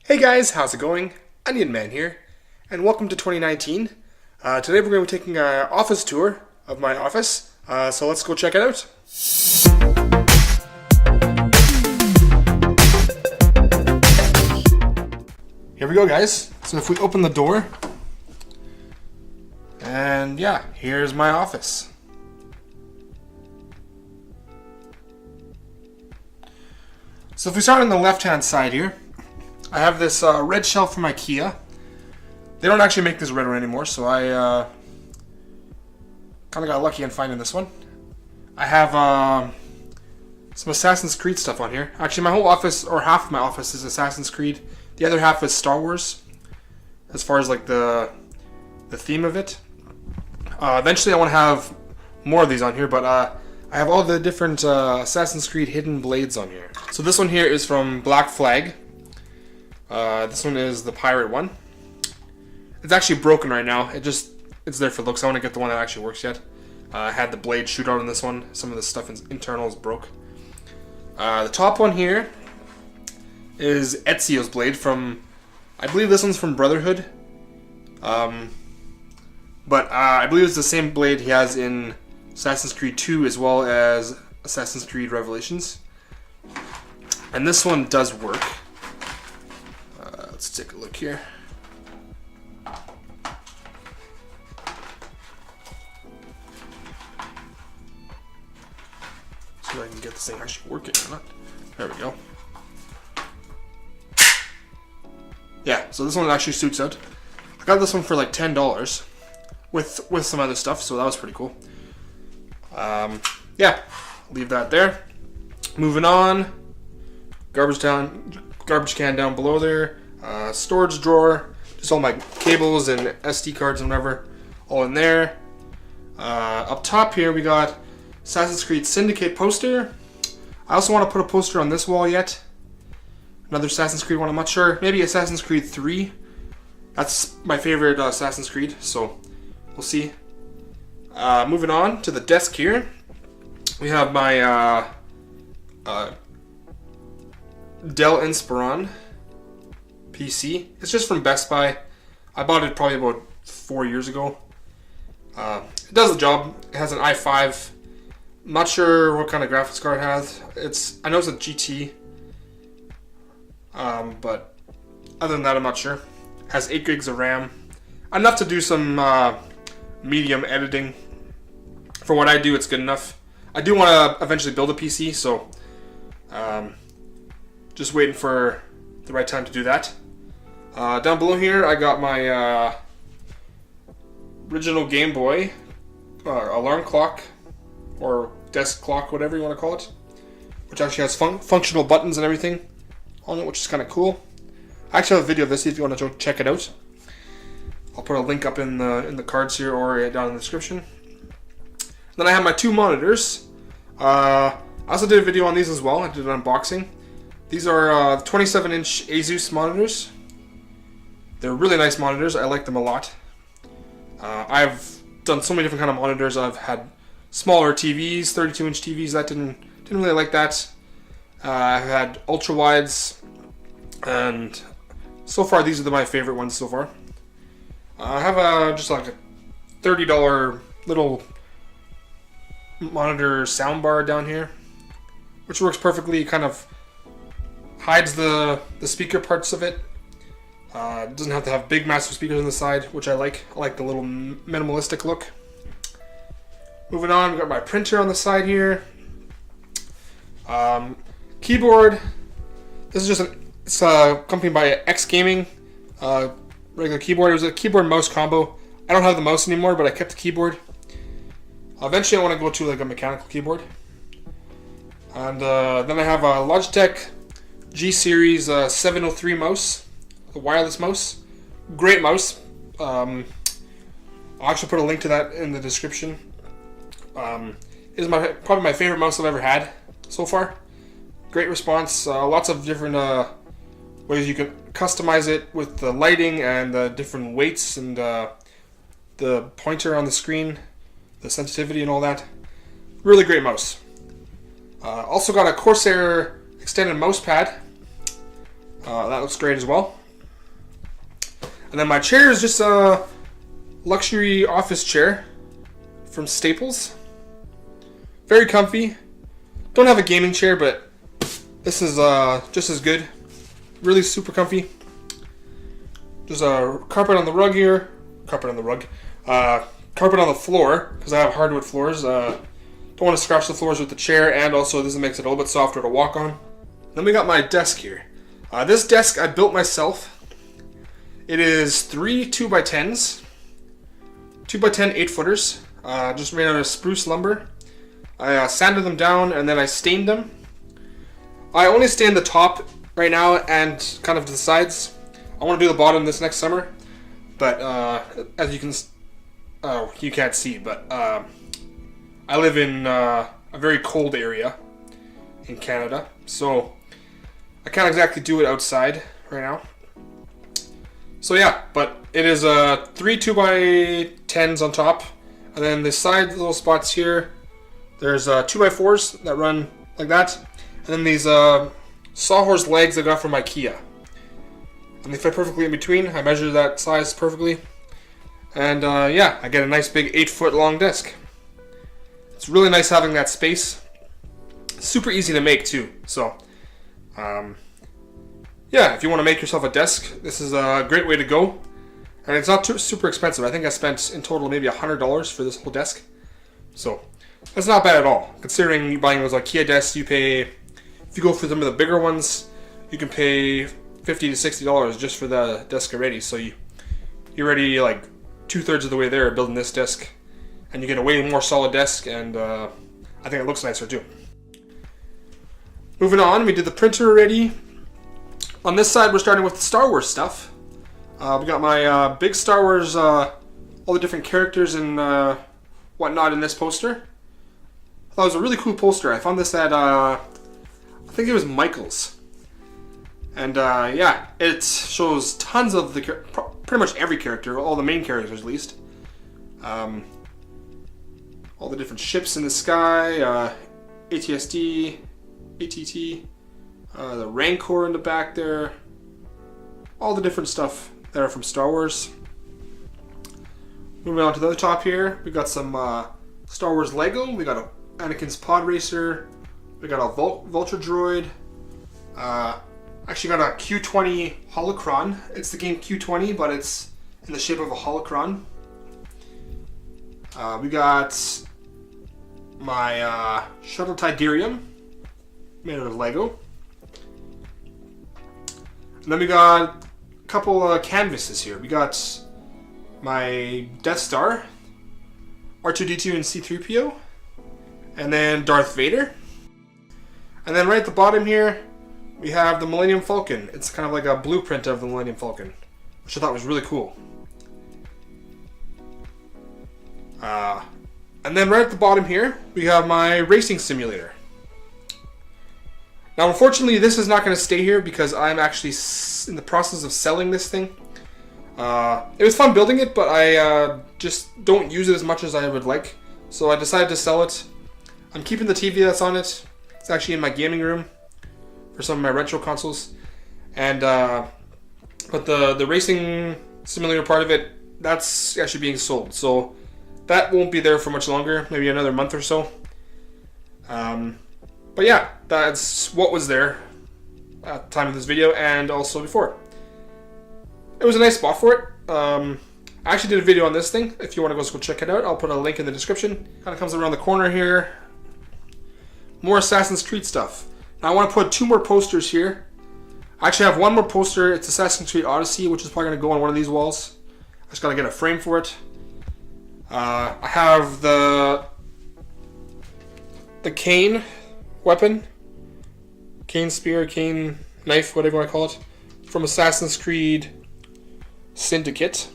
Hey guys, how's it going? Onion Man here, and welcome to 2019. Today we're going to be taking an office tour of my office, so let's go check it out. Here we go, guys. So if we open the door, and yeah, here's my office. So if we start on the left-hand side here, I have this red shelf from IKEA. They don't actually make this red one anymore, so I kind of got lucky in finding this one. I have some Assassin's Creed stuff on here. Actually, my whole office, or half of my office, is Assassin's Creed. The other half is Star Wars, as far as like the theme of it. Eventually, I want to have more of these on here, but I have all the different Assassin's Creed hidden blades on here. So this one here is from Black Flag. This one is the pirate one. It's actually broken right now. It's there for looks. I want to get the one that actually works yet. I had the blade shoot out on this one. Some of the stuff internal is broke. The top one here is Ezio's blade from, I believe this one's from Brotherhood. But I believe it's the same blade he has in Assassin's Creed 2 as well as Assassin's Creed Revelations. And this one does work. Let's take a look here. See if I can get this thing actually working or not. There we go. Yeah, so this one actually suits out. I got this one for like $10 with some other stuff, so that was pretty cool. Yeah, leave that there. Moving on. Garbage can down below there. Storage drawer, just all my cables and SD cards and whatever, all in there. Up top here we got Assassin's Creed Syndicate poster. I also want to put a poster on this wall yet. Another Assassin's Creed one, I'm not sure. Maybe Assassin's Creed 3. That's my favorite Assassin's Creed, so we'll see. Moving on to the desk here. We have my Dell Inspiron PC. It's just from Best Buy. I bought it probably about 4 years ago. It does the job. It has an i5. I'm not sure what kind of graphics card it has. I know it's a GT. But other than that, I'm not sure. It has 8 gigs of RAM. Enough to do some medium editing. For what I do, it's good enough. I do want to eventually build a PC, so just waiting for the right time to do that. Down below here, I got my original Game Boy alarm clock, or desk clock, whatever you want to call it, which actually has functional buttons and everything on it, which is kind of cool. I actually have a video of this if you want to check it out. I'll put a link up in the cards here or down in the description. Then I have my 2 monitors. I also did a video on these as well. I did an unboxing. These are 27-inch Asus monitors. They're really nice monitors. I like them a lot. I've done so many different kind of monitors. I've had smaller TVs, 32-inch TVs. That didn't really like that. I've had ultra wides, and so far these are my favorite ones so far. I have just like a $30 little monitor soundbar down here, which works perfectly. Kind of hides the speaker parts of it. It doesn't have to have big massive speakers on the side, which I like. I like the little minimalistic look. Moving on, we got my printer on the side here. Keyboard. This is just it's accompanied by X Gaming regular keyboard. It was a keyboard mouse combo. I don't have the mouse anymore, but I kept the keyboard. Eventually, I want to go to like a mechanical keyboard. And then I have a Logitech G Series 703 mouse. The wireless mouse. Great mouse. I'll actually put a link to that in the description. It is probably my favorite mouse I've ever had so far. Great response. Lots of different ways you can customize it with the lighting and the different weights and the pointer on the screen, the sensitivity and all that. Really great mouse. Also got a Corsair extended mouse pad. That looks great as well. And then my chair is just a luxury office chair from Staples. Very comfy. Don't have a gaming chair, but this is just as good. Really super comfy. There's a carpet on the rug here. Carpet on the floor, because I have hardwood floors. Don't want to scratch the floors with the chair, and also this makes it a little bit softer to walk on. Then we got my desk here. This desk I built myself. It is 3 2x10s. 2x10 8-footers. Just made out of spruce lumber. I sanded them down and then I stained them. I only stain the top right now and kind of to the sides. I want to do the bottom this next summer. But as you can... Oh, you can't see, but I live in a very cold area in Canada. So I can't exactly do it outside right now. So yeah, but it is 3 2x10s on top, and then the side little spots here, there's 2x4s that run like that, and then these sawhorse legs I got from IKEA, and they fit perfectly in between. I measured that size perfectly, and yeah, I get a nice big 8-foot long desk. It's really nice having that space. Super easy to make too. So yeah, if you want to make yourself a desk, this is a great way to go. And it's not super expensive. I think I spent in total maybe $100 for this whole desk. So that's not bad at all. Considering you buying those IKEA desks, you pay, if you go for some of the bigger ones, you can pay $50 to $60 just for the desk already. So you're already like 2/3 of the way there building this desk. And you get a way more solid desk, and I think it looks nicer too. Moving on, we did the printer already. On this side, we're starting with the Star Wars stuff. We got my big Star Wars, all the different characters and whatnot in this poster. I thought it was a really cool poster. I found this at, I think it was Michael's. And yeah, it shows tons of the, pretty much every character, all the main characters at least. All the different ships in the sky, ATSD, ATT. The Rancor in the back there. All the different stuff there from Star Wars. Moving on to the other top here, we got some Star Wars Lego. We got a Anakin's Pod Racer. We got a Vulture Droid. Actually got a Q20 Holocron. It's the game Q20, but it's in the shape of a Holocron. We got my Shuttle Tidarium, made out of Lego. And then we got a couple canvases here. We got my Death Star, R2-D2 and C-3PO, and then Darth Vader. And then right at the bottom here, we have the Millennium Falcon. It's kind of like a blueprint of the Millennium Falcon, which I thought was really cool. And then right at the bottom here, we have my racing simulator. Now, unfortunately, this is not going to stay here because I'm actually in the process of selling this thing. It was fun building it, but I just don't use it as much as I would like. So I decided to sell it. I'm keeping the TV that's on it. It's actually in my gaming room for some of my retro consoles. And but the racing simulator part of it, that's actually being sold. So that won't be there for much longer, maybe another month or so. But yeah, that's what was there at the time of this video and also before. It was a nice spot for it. I actually did a video on this thing. If you want to go check it out, I'll put a link in the description. Kind of comes around the corner here. More Assassin's Creed stuff. Now I want to put 2 more posters here. I actually have one more poster. It's Assassin's Creed Odyssey, which is probably going to go on one of these walls. I just got to get a frame for it. I have the cane weapon, cane spear, cane knife, whatever you want to call it, from Assassin's Creed Syndicate.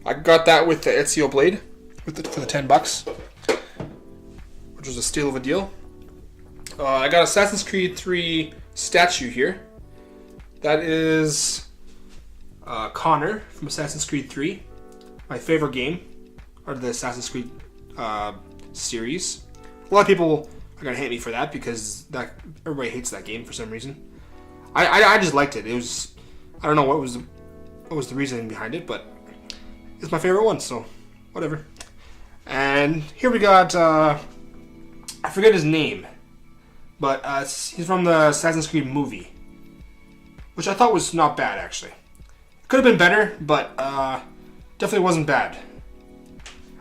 I got that with the Ezio blade for the $10, which was a steal of a deal. I got Assassin's Creed 3 statue here. That is Connor from Assassin's Creed 3, my favorite game out of the Assassin's Creed series. A lot of people are gonna hate me for that because everybody hates that game for some reason. I just liked it. It was, I don't know what was the reasoning behind it, but it's my favorite one, so whatever. And here we got, I forget his name, but he's from the Assassin's Creed movie, which I thought was not bad, actually. Could have been better, but definitely wasn't bad.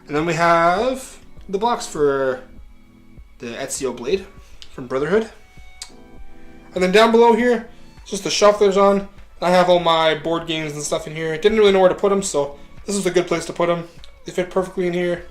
And then we have the box for the Ezio blade from Brotherhood. And then down below here, just the shelf there's on. I have all my board games and stuff in here. Didn't really know where to put them, so this is a good place to put them. They fit perfectly in here,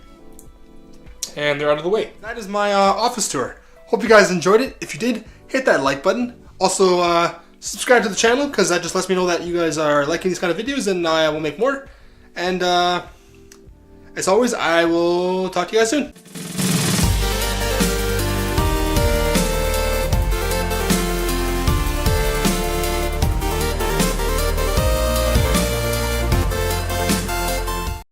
and they're out of the way. That is my office tour. Hope you guys enjoyed it. If you did, hit that like button. Also, subscribe to the channel, because that just lets me know that you guys are liking these kind of videos, and I will make more. And as always, I will talk to you guys soon.